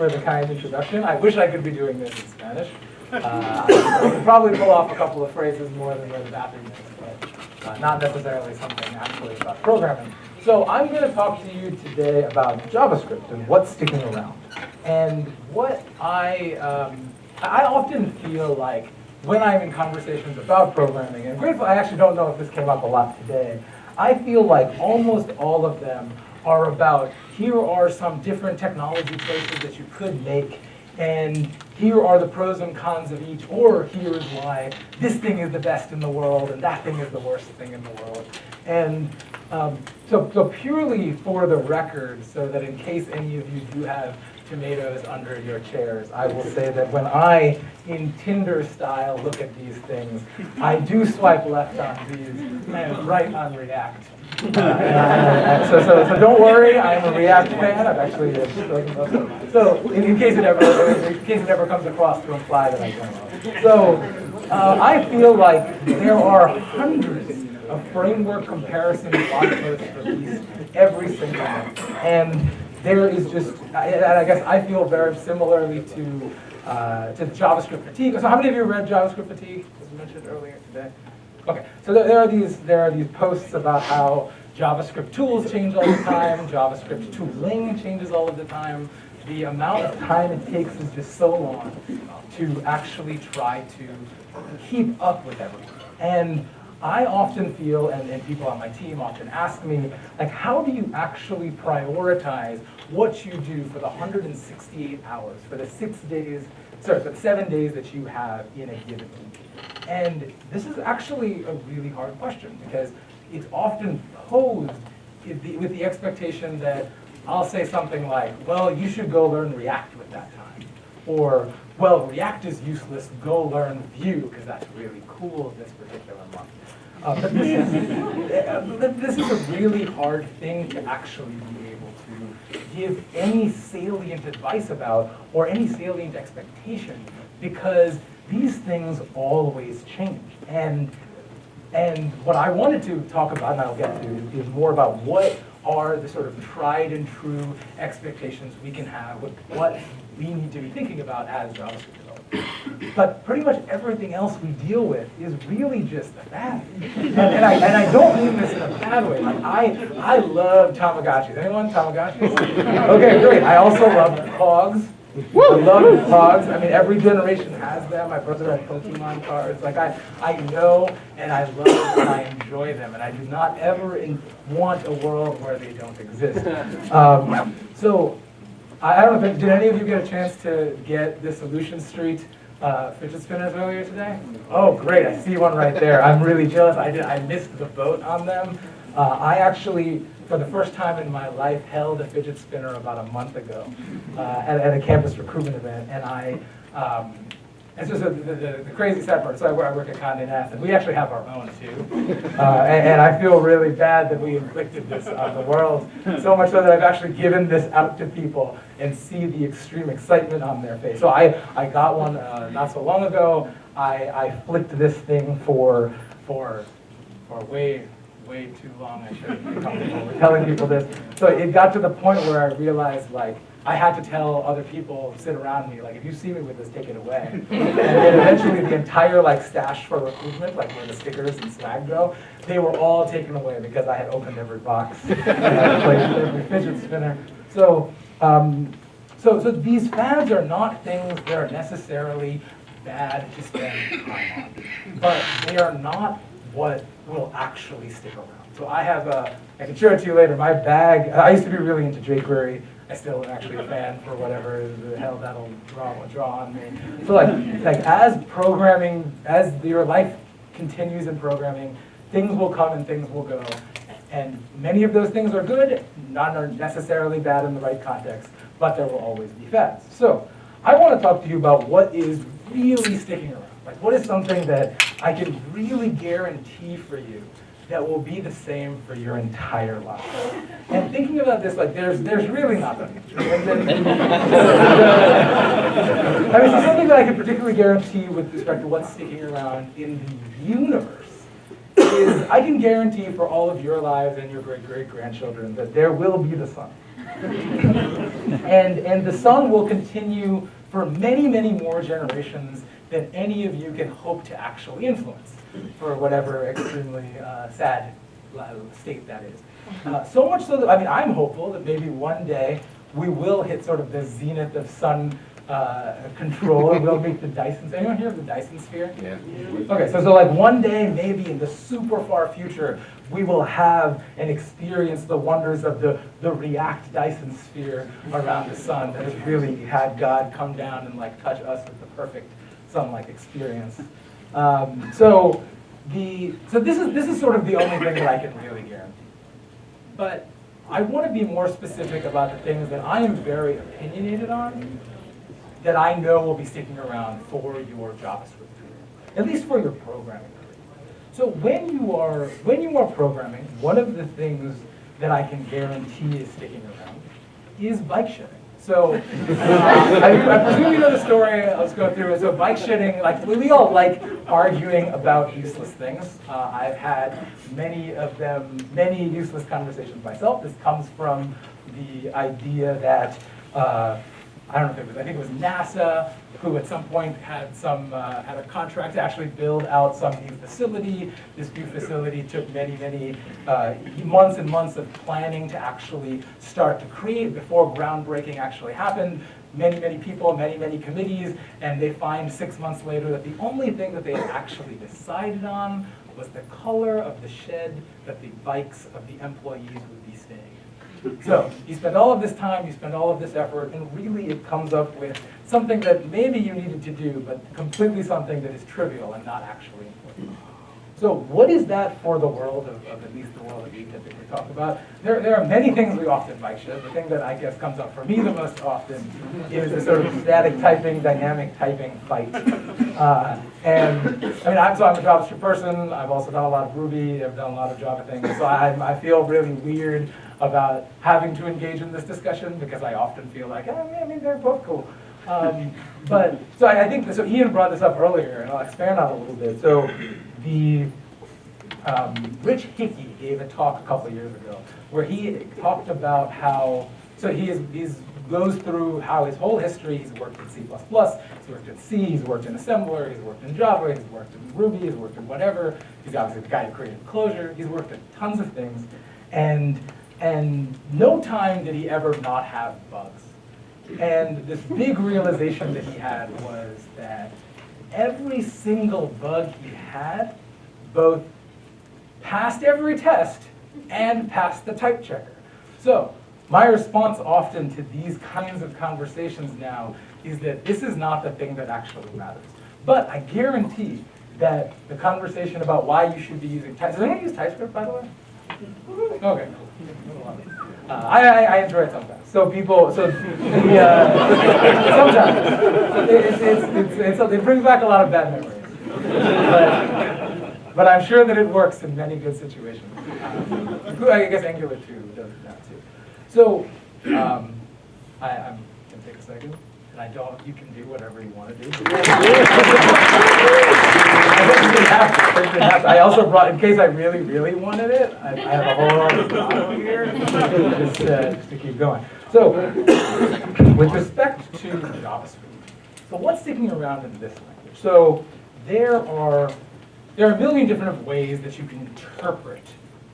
for the kind introduction. I wish I could be doing this in Spanish. I could probably pull off a couple of phrases more than where the bathroom is, but not necessarily something actually about programming. So I'm going to talk to you today about JavaScript and what's sticking around. And what I often feel like when I'm in conversations about programming, and grateful, I actually don't know if this came up a lot today, I feel like almost all of them are about, here are some different technology choices that you could make, and here are the pros and cons of each, or here is why this thing is the best in the world, and that thing is the worst thing in the world. And so purely for the record, so that in case any of you do have tomatoes under your chairs, I will say that when I, in Tinder style, look at these things, I do swipe left on these and right on React. So don't worry, I'm a React fan. I've actually so in case it ever comes across to imply that I don't. So I feel like there are hundreds of framework comparison blog posts released every single month, and there is just, and I guess I feel very similarly to JavaScript fatigue. So how many of you read JavaScript fatigue, as mentioned earlier today? Okay, so there are these posts about how JavaScript tools change all the time, JavaScript tooling changes all of the time. The amount of time it takes is just so long to actually try to keep up with everything. And I often feel, and people on my team often ask me, like, how do you actually prioritize what you do for the 168 hours, for the 7 days that you have in a given week? And this is actually a really hard question, because it's often posed with the expectation that I'll say something like, well, you should go learn React with that time. Or, well, React is useless, go learn Vue, because that's really cool this particular month. But this is a really hard thing to actually be able to give any salient advice about, or any salient expectation, because these things always change. And what I wanted to talk about, and I'll get to, is more about what are the sort of tried and true expectations we can have with what we need to be thinking about as JavaScript developers. But pretty much everything else we deal with is really just a fad. And I don't mean this in a bad way. Like, I love Tamagotchis. Anyone Tamagotchis? Okay, great. I also love Pogs. I love Pogs. I mean, every generation has them. My brother had Pokemon cards. Like, I know and I love and I enjoy them, and I do not ever want a world where they don't exist. So, I don't know, did any of you get a chance to get the Solution Street fidget spinners earlier today? Oh, great, I see one right there. I'm really jealous. I missed the boat on them. I actually, for the first time in my life, held a fidget spinner about a month ago at a campus recruitment event, and it's just the crazy sad part. So I work at Condé Nast, and we actually have our own too. And I feel really bad that we inflicted this on the world, so much so that I've actually given this out to people and see the extreme excitement on their face. So I got one not so long ago. I flicked this thing for way too long. I shouldn't be comfortable with telling people this. So it got to the point where I realized, like, I had to tell other people sit around me, like, if you see me with this, take it away. And then eventually the entire, like, stash for recruitment, like where the stickers and swag go, they were all taken away because I had opened every box and I had played every fidget spinner. So these fads are not things that are necessarily bad to spend time on, but they are not what will actually stick around. So I have I can show it to you later, my bag. I used to be really into jQuery. I still am actually a fan for whatever the hell that'll draw on me. So like as programming, as your life continues in programming, things will come and things will go. And many of those things are good, none are necessarily bad in the right context, but there will always be fads. So I want to talk to you about what is really sticking around. Like, what is something that I can really guarantee for you that will be the same for your entire life? And thinking about this, like, there's really not that much. I mean, so something that I can particularly guarantee with respect to what's sticking around in the universe is I can guarantee for all of your lives and your great-great-grandchildren that there will be the sun. and the sun will continue for many, many more generations than any of you can hope to actually influence for whatever extremely sad state that is. So much so that, I mean, I'm hopeful that maybe one day we will hit sort of the zenith of sun control. We'll meet the Dyson. Anyone hear of the Dyson sphere? Yeah. Okay, so like one day, maybe in the super far future, we will have and experience the wonders of the React Dyson sphere around the sun that has really had God come down and like touch us with the perfect sun-like experience. So this is sort of the only thing that I can really guarantee. But I want to be more specific about the things that I am very opinionated on, that I know will be sticking around for your JavaScript career, at least for your programming career. So when you are programming, one of the things that I can guarantee is sticking around is bike shedding. So I presume you know the story. Let's go through it. So bike shedding, like we all like arguing about useless things. I've had many useless conversations myself. This comes from the idea that I don't know if it was, I think it was NASA who at some point had a contract to actually build out some new facility. This new facility took many months and months of planning to actually start to create before groundbreaking actually happened. Many people, many committees, and they find 6 months later that the only thing that they had actually decided on was the color of the shed that the bikes of the employees would be staying in. So you spend all of this time, you spend all of this effort, and really it comes up with something that maybe you needed to do, but completely something that is trivial and not actually important. So what is that for the world of at least the world that we typically talk about? There are many things we often bike shed. The thing that I guess comes up for me the most often is the sort of static typing, dynamic typing fight. And I mean, so I'm a JavaScript person. I've also done a lot of Ruby. I've done a lot of Java things. So I feel really weird about having to engage in this discussion because I often feel like, I mean, they're both cool. But so I think, so Ian brought this up earlier, and I'll expand on it a little bit. So the Rich Hickey gave a talk a couple of years ago where he talked about how, so he goes through how his whole history, he's worked in C++, he's worked in C, he's worked in assembler, he's worked in Java, he's worked in Ruby, he's worked in whatever. He's obviously the guy who created Clojure, he's worked in tons of things. And no time did he ever not have bugs. And this big realization that he had was that every single bug he had both passed every test and passed the type checker. So my response often to these kinds of conversations now is that this is not the thing that actually matters. But I guarantee that the conversation about why you should be using TypeScript, does anyone use TypeScript, by the way? Okay, cool. I enjoy it sometimes. So sometimes it brings back a lot of bad memories. But I'm sure that it works in many good situations. I guess Angular 2 does that too. So I'm gonna take a second, and you can do whatever you want to do. I also brought, in case I really wanted it, I have a whole other bottle here, just to keep going. So, with respect to JavaScript, so what's sticking around in this language? So, there are a million different ways that you can interpret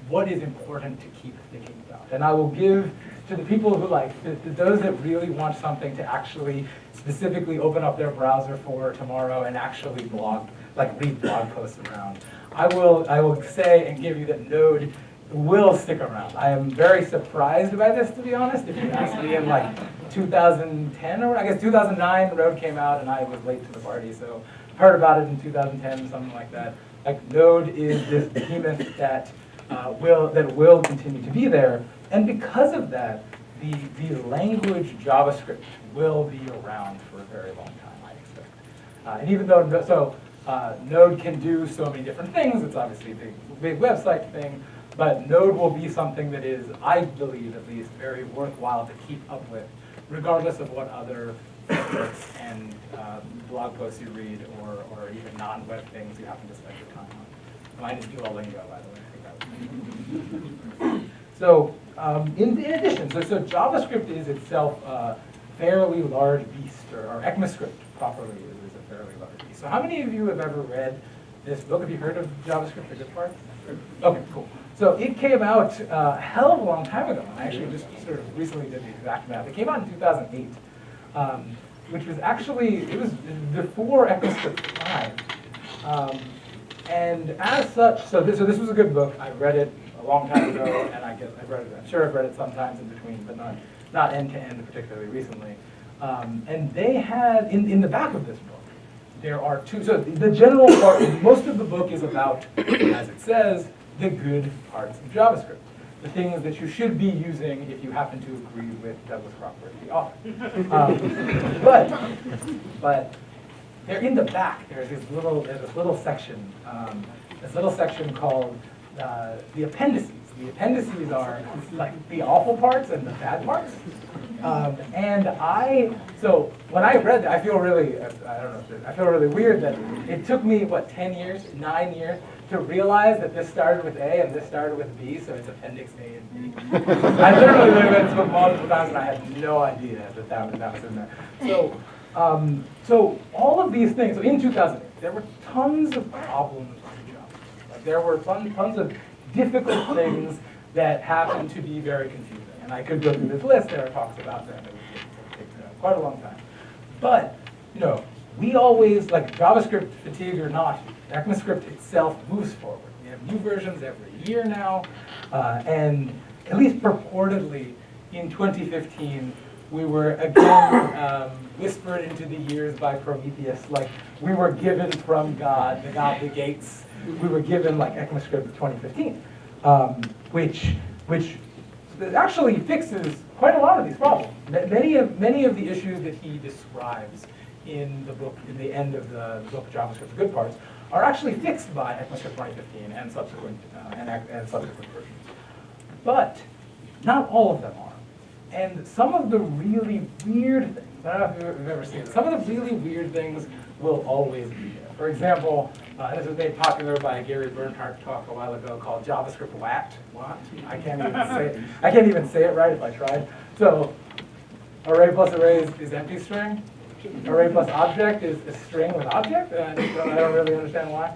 what is important to keep thinking about. And I will give to the people who to those that really want something to actually specifically open up their browser for tomorrow and actually read blog posts around. I will say and give you that Node will stick around. I am very surprised by this, to be honest. If you asked me in 2010 or I guess 2009, Node came out and I was late to the party, so heard about it in 2010, something like that. Node is this behemoth that will continue to be there, and because of that, the language JavaScript will be around for a very long time, I expect. And even though Node can do so many different things, it's obviously a big website thing, but Node will be something that is, I believe at least, very worthwhile to keep up with, regardless of what other books and blog posts you read or even non-web things you happen to spend your time Mine is Duolingo, by the way. So in addition, so JavaScript is itself a fairly large beast, or ECMAScript properly is a fairly large beast. So how many of you have ever read this book? Have you heard of JavaScript, the good part? Okay, cool. So it came out a hell of a long time ago. I actually just sort of recently did the exact math. It came out in 2008, which was actually, it was before ECMAScript 5. And as such, so this was a good book. I read it a long time ago, and I've read it. I'm sure I've read it sometimes in between, but not end to end, particularly recently. And they had in the back of this book, there are two. So the general part, most of the book is about, as it says, the good parts of JavaScript, the things that you should be using if you happen to agree with Douglas Crawford, the author. But they're in the back. There's this little section called the appendices. The appendices are like the awful parts and the bad parts. So when I read that, I feel really weird that it took me, 9 years to realize that this started with A and this started with B, so it's appendix A and B. I literally read this book multiple times and I had no idea that was in there. So all of these things, so in 2008, there were tons of problems with JavaScript. Like there were tons of difficult things that happened to be very confusing. And I could go through this list, there are talks about that would take quite a long time. But, we always, like JavaScript fatigue or not, ECMAScript itself moves forward. We have new versions every year now, and at least purportedly in 2015, we were again whispered into the ears by Prometheus, like we were given from God, the godly gates. We were given like ECMAScript 2015, which actually fixes quite a lot of these problems. Many of the issues that he describes in the book, in the end of the book JavaScript, the good parts, are actually fixed by ECMAScript 2015 and subsequent versions. But not all of them are. And some of the really weird things, I don't know if you've ever seen it, some of the really weird things will always be there. For example, this was made popular by a Gary Bernhardt talk a while ago called JavaScript WAT. What? I can't even say it right if I tried. So array plus array is empty string. Array plus object is a string with object. I don't really understand why.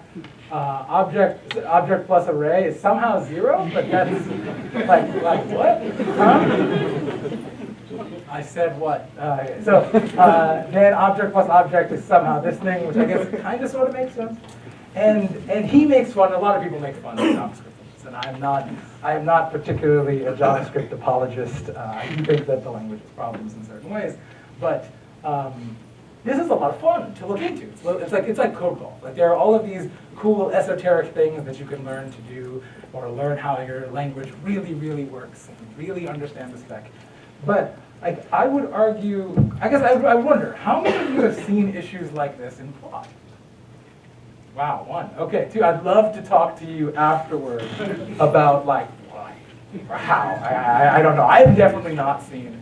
Object plus array is somehow 0, but that's like what? Huh? I said what? Then object plus object is somehow this thing, which I guess kind of sort of makes sense. And he makes fun. A lot of people make fun of JavaScript, and I am not particularly a JavaScript apologist. I do think that the language has problems in certain ways, but. This is a lot of fun to look into. It's like code golf. Like there are all of these cool esoteric things that you can learn to do, or learn how your language really, really works and really understand the spec. But like I would argue, I guess I wonder, how many of you have seen issues like this in plot? Wow, 1. Okay, 2. I'd love to talk to you afterwards about like why or how. I don't know. I've definitely not seen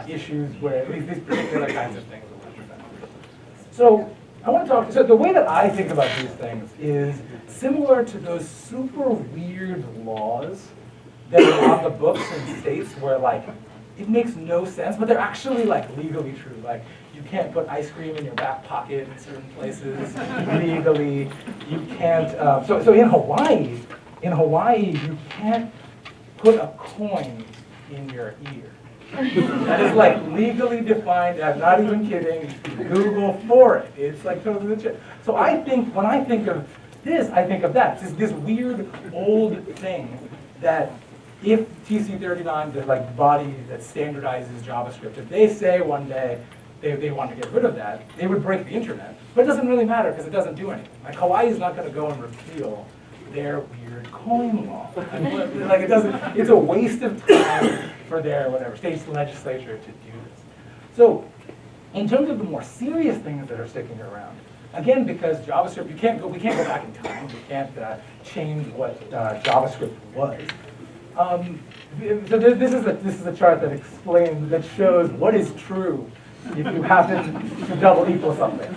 issues where these particular kinds of things. So I want to talk, so the way that I think about these things is similar to those super weird laws that are on the books in states where like, it makes no sense, but they're actually like legally true. Like you can't put ice cream in your back pocket in certain places legally. You can't, so in Hawaii, you can't put a coin in your ear. That is like legally defined. I'm not even kidding. Google for it. It's like totally legit. So I think when I think of this, I think of that. It's this weird old thing that if TC39, the like body that standardizes JavaScript, if they say one day they want to get rid of that, they would break the internet. But it doesn't really matter because it doesn't do anything. Like Hawaii is not going to go and repeal their weird coin law. Like it doesn't. It's a waste of time for their state's legislature to do this. So, in terms of the more serious things that are sticking around, again, because JavaScript, we can't go back in time. We can't change what JavaScript was. So this is a chart that shows what is true if you happen to double equal something.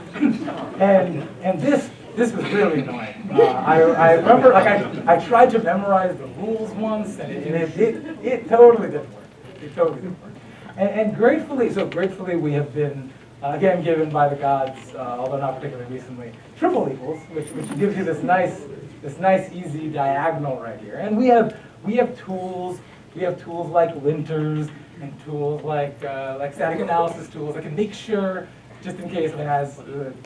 And this this was really annoying. I remember, like, I tried to memorize the rules once, and it totally didn't work. It totally didn't work. And gratefully we have been, again, given by the gods, although not particularly recently, triple equals, which gives you this nice, easy diagonal right here. And we have tools. We have tools like linters and tools like static analysis tools that can make sure, just in case, and as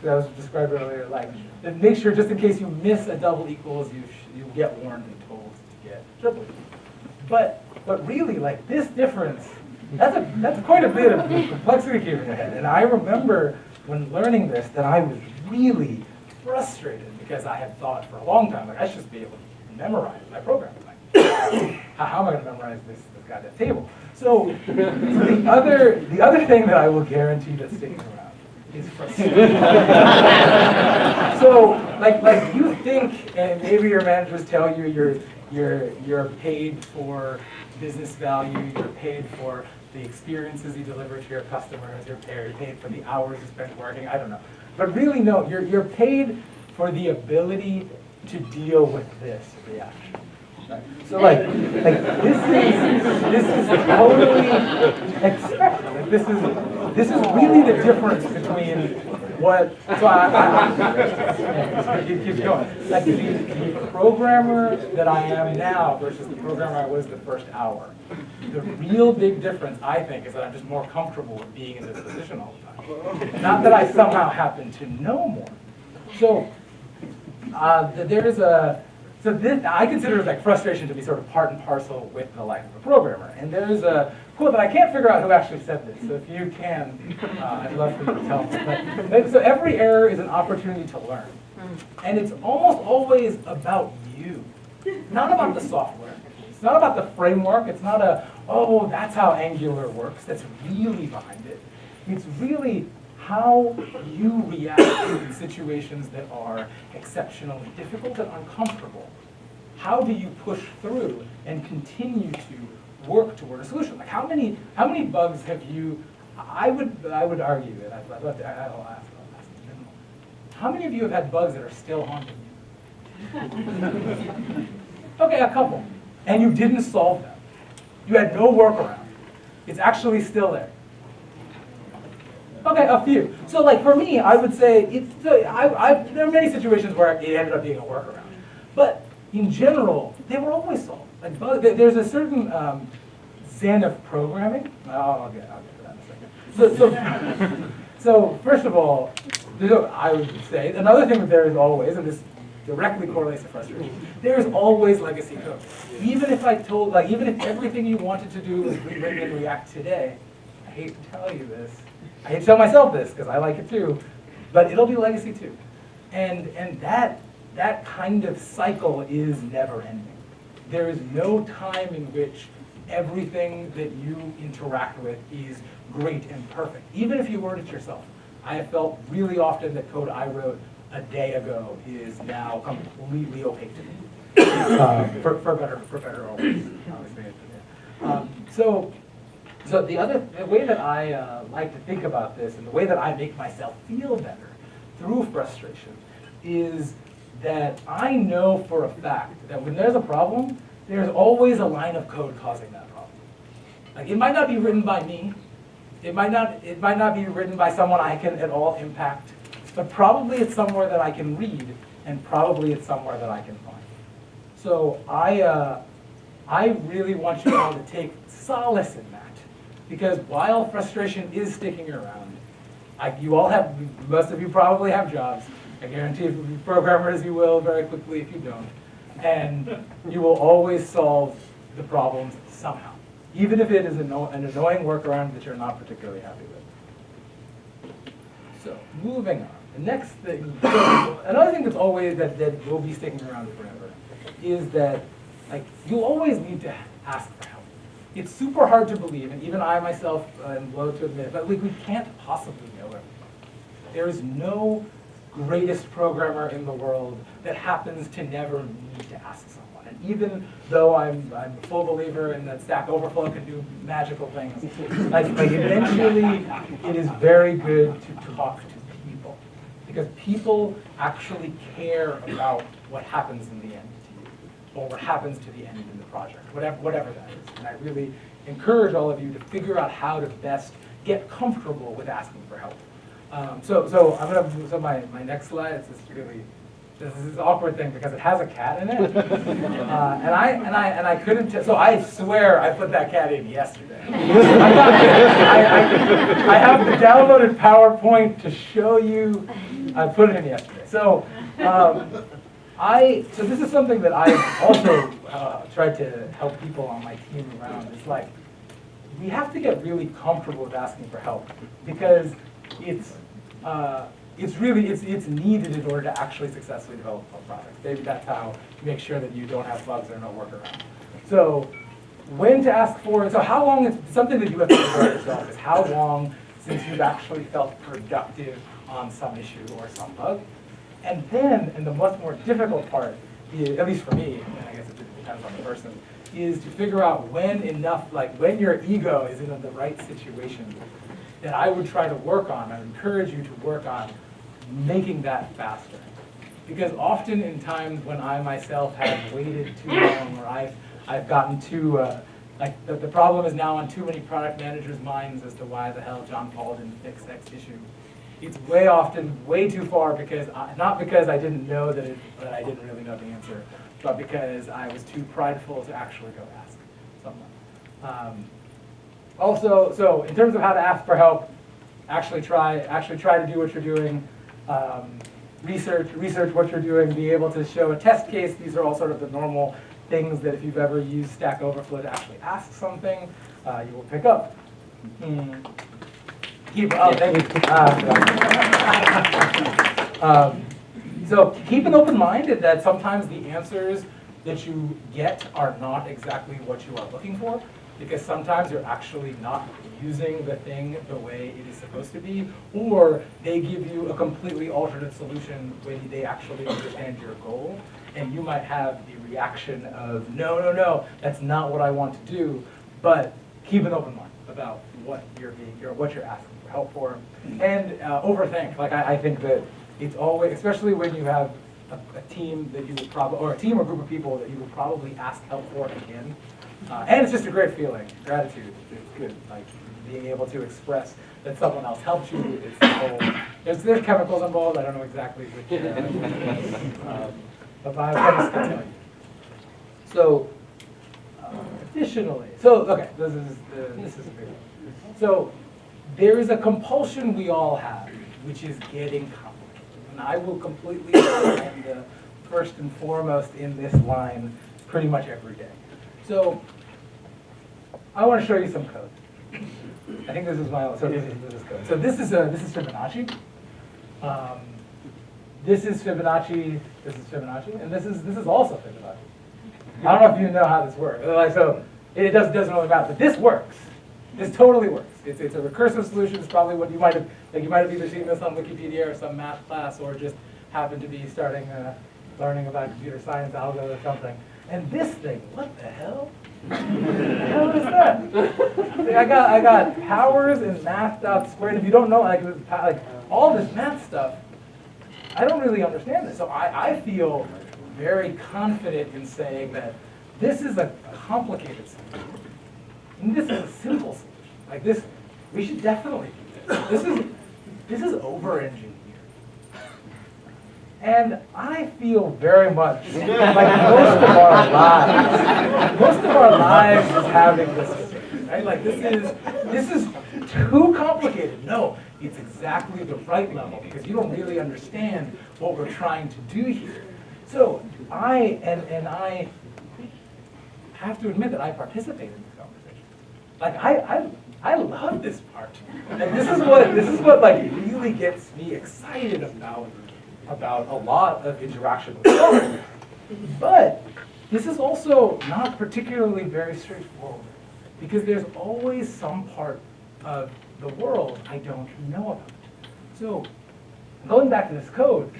was described earlier, like make sure just in case you miss a double equals, you get warned and told to get triple equals. But really, like this difference, that's quite a bit of complexity here in your head. And I remember when learning this that I was really frustrated because I had thought for a long time, like I should just be able to memorize my program. Like, how am I going to memorize this goddamn table? So the other thing that I will guarantee that's sticking around is frustration. So like you think, and maybe your managers tell you you're paid for business value, you're paid for the experiences you deliver to your customers, you're paid for the hours you spend working, I don't know. But really, no, you're paid for the ability to deal with this reaction. Right? So like this is totally expected. Like this is really the difference between what. So keep going. Like the programmer that I am now versus the programmer I was the first hour. The real big difference, I think, is that I'm just more comfortable with being in this position all the time. Not that I somehow happen to know more. So So this, I consider it like frustration to be sort of part and parcel with the life of a programmer. And there's a quote that I can't figure out who actually said this. So if you can, I'd love for you to tell me. But, so every error is an opportunity to learn. And it's almost always about you, not about the software. It's not about the framework. It's not oh, that's how Angular works. That's really behind it. It's really how you react in situations that are exceptionally difficult and uncomfortable. How do you push through and continue to work toward a solution? Like how many bugs have you? I would argue, and I'll ask. How many of you have had bugs that are still haunting you? Okay, a couple, and you didn't solve them. You had no workaround. It's actually still there. Okay, a few. So like for me, I would say there are many situations where it ended up being a workaround. But in general, they were always solved. Like there's a certain zen of programming. I'll get to that in a second. So first of all, I would say another thing that there is always, and this directly correlates to frustration, there is always legacy code. Even if even if everything you wanted to do was rewritten in React today, I hate to tell you this. I hate to tell myself this because I like it too, but it'll be legacy too. And that kind of cycle is never ending. There is no time in which everything that you interact with is great and perfect, even if you wrote it yourself. I have felt really often that code I wrote a day ago is now completely opaque to me, for better or worse, obviously. So the way that I like to think about this, and the way that I make myself feel better through frustration, is that I know for a fact that when there's a problem, there's always a line of code causing that problem. Like it might not be written by me, it might not be written by someone I can at all impact, but probably it's somewhere that I can read, and probably it's somewhere that I can find. So I really want you all to take solace in that. Because while frustration is sticking around, most of you probably have jobs. I guarantee if you're programmers, you will very quickly if you don't. And you will always solve the problems somehow, even if it is an annoying workaround that you're not particularly happy with. So moving on, the next thing, another thing that's always that will be sticking around forever is that you always need to ask for help. It's super hard to believe, and even I myself am loath to admit it, but we can't possibly know everything. There is no greatest programmer in the world that happens to never need to ask someone. And even though I'm a full believer in that Stack Overflow can do magical things, eventually it is very good to talk to people. because people actually care about what happens in the end to you, or what happens to the end in the project, whatever that is. And I really encourage all of you to figure out how to best get comfortable with asking for help. So my next slide is this is an awkward thing because it has a cat in it, and I couldn't. So I swear I put that cat in yesterday. I have the downloaded PowerPoint to show you. I put it in yesterday. So so this is something that I also tried to help people on my team around. It's like we have to get really comfortable with asking for help because it's needed in order to actually successfully develop a product. Maybe that's how you make sure that you don't have bugs or no workaround. So when to ask for it, so how long, it's something that you have to figure out yourself is how long since you've actually felt productive on some issue or some bug. And then, and the much more difficult part, is, at least for me, and I guess it depends on the person, is to figure out when enough, like when your ego is in the right situation that I would try to work on. I would encourage you to work on making that faster. Because often in times when I myself have waited too long or I've gotten too, like the problem is now on too many product managers' minds as to why the hell John Paul didn't fix X issue. It's way too far because, not because I didn't know that I didn't really know the answer, but because I was too prideful to actually go ask someone. Also, so in terms of how to ask for help, actually try to do what you're doing. Research what you're doing. Be able to show a test case. These are all sort of the normal things that if you've ever used Stack Overflow to actually ask something, you will pick up. So keep an open mind that sometimes the answers that you get are not exactly what you are looking for, because sometimes you're actually not using the thing the way it is supposed to be, or they give you a completely alternate solution when they actually understand your goal, and you might have the reaction of, no, that's not what I want to do, but keep an open mind about what you're asking for help for, and overthink. Like I think that it's always, especially when you have a team that you would probably, or a team or group of people that you would probably ask help for again. And it's just a great feeling. Gratitude, it's good. Like being able to express that someone else helped you. It's the whole, there's chemicals involved. I don't know exactly which, but biochemists can tell you. So, additionally, okay, this is a big one. So, there is a compulsion we all have, which is getting complicated. And I will completely find the first and foremost in this line pretty much every day. So I want to show you some code. I think this is my so this is code. So this is Fibonacci. This is Fibonacci. This is Fibonacci, and this is also Fibonacci. I don't know if you know how this works. Like, so it doesn't really matter, but this works. This totally works. It's a recursive solution. It's probably what you might have either seen this on Wikipedia or some math class, or just happened to be starting learning about computer science algo or something. And this thing, what the hell? What the hell is that? I got powers and math dot squared. If you don't know, like all this math stuff, I don't really understand this. So I feel very confident in saying that this is a complicated solution. And this is a simple solution. Like this, we should definitely do this. This is over-engineered. And I feel very much like most of our lives is having this mistake, right? Like this is too complicated. No, it's exactly the right level because you don't really understand what we're trying to do here. So I have to admit that I participate in this conversation. Like I love this part. Like this is what like really gets me excited about a lot of interaction with code. But this is also not particularly very straightforward because there's always some part of the world I don't know about. So going back to this code,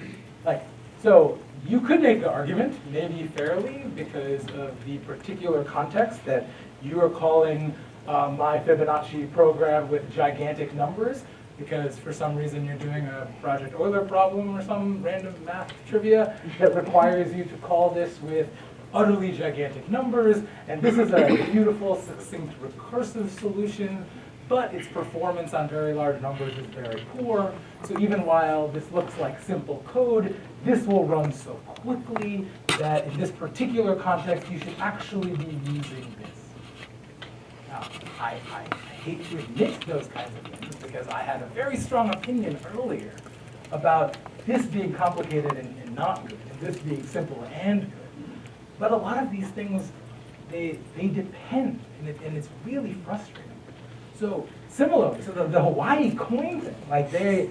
so you could make the argument, maybe fairly, because of the particular context that you are calling my Fibonacci program with gigantic numbers. because for some reason you're doing a Project Euler problem or some random math trivia that requires you to call this with utterly gigantic numbers, and this is a beautiful, succinct, recursive solution, but its performance on very large numbers is very poor. So even while this looks like simple code, this will run so quickly that in this particular context, you should actually be using this. Now, I hate to admit those kinds of things because I had a very strong opinion earlier about this being complicated and not good, and this being simple and good. But a lot of these things, they depend, and it's really frustrating. So similarly, so the Hawaii coin thing, like they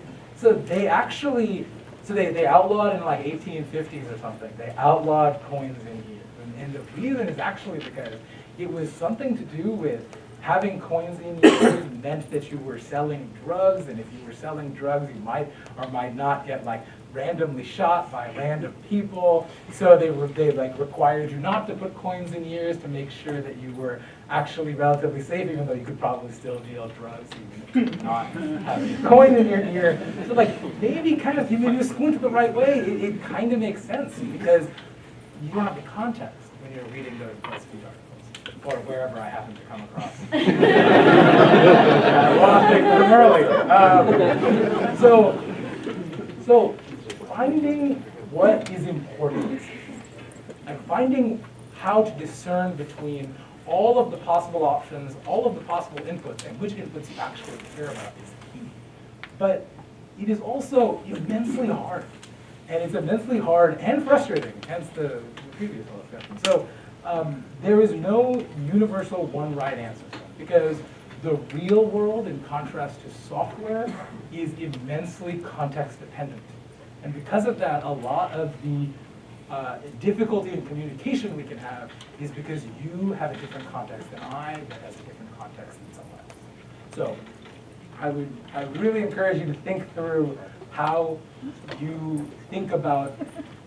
outlawed in like 1850s or something. They outlawed coins in here, and the reason is actually because it was something to do with having coins in years meant that you were selling drugs, and if you were selling drugs, you might or might not get like randomly shot by random people. So they like required you not to put coins in years to make sure that you were actually relatively safe, even though you could probably still deal drugs even if you not having a coin in your ear. So like maybe kind of when you squint the right way, it kind of makes sense because you don't have the context when you're reading those BuzzFeed articles. Or wherever I happen to come across. I want to think from earlier. So finding what is important and finding how to discern between all of the possible options, all of the possible inputs, and which inputs you actually care about is key. But it is also immensely hard. And it's immensely hard and frustrating, hence the previous discussion. So there is no universal one right answer, because the real world, in contrast to software, is immensely context dependent. And because of that, a lot of the difficulty in communication we can have is because you have a different context than I, that has a different context than someone else. So I would really encourage you to think through how you think about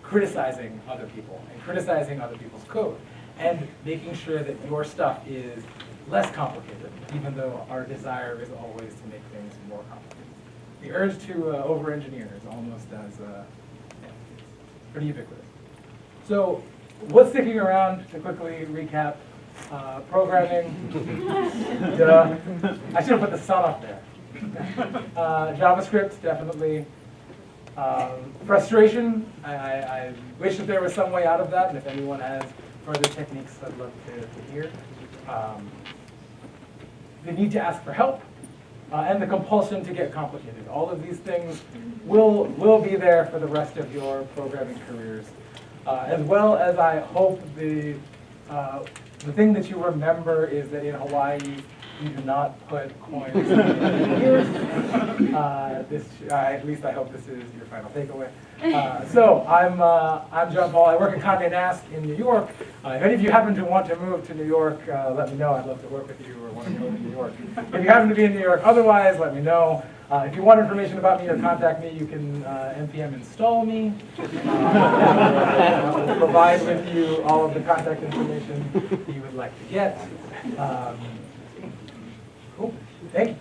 criticizing other people and criticizing other people's code, and making sure that your stuff is less complicated, even though our desire is always to make things more complicated. The urge to over-engineer is almost as pretty ubiquitous. So what's sticking around, to quickly recap? Programming. Duh. I should have put the sun up there. JavaScript, definitely. Frustration. I wish that there was some way out of that, and if anyone has further techniques, I'd love to hear. The need to ask for help, and the compulsion to get complicated. All of these things will be there for the rest of your programming careers, as well as I hope the thing that you remember is that in Hawaii, you do not put coins in years. At least I hope this is your final takeaway. So I'm John Paul. I work at Condé Nast in New York. If any of you happen to want to move to New York, let me know. I'd love to work with you or want to go to New York. If you happen to be in New York otherwise, let me know. If you want information about me or contact me, you can npm install me. I'll provide with you all of the contact information you would like to get. Cool. Thank you.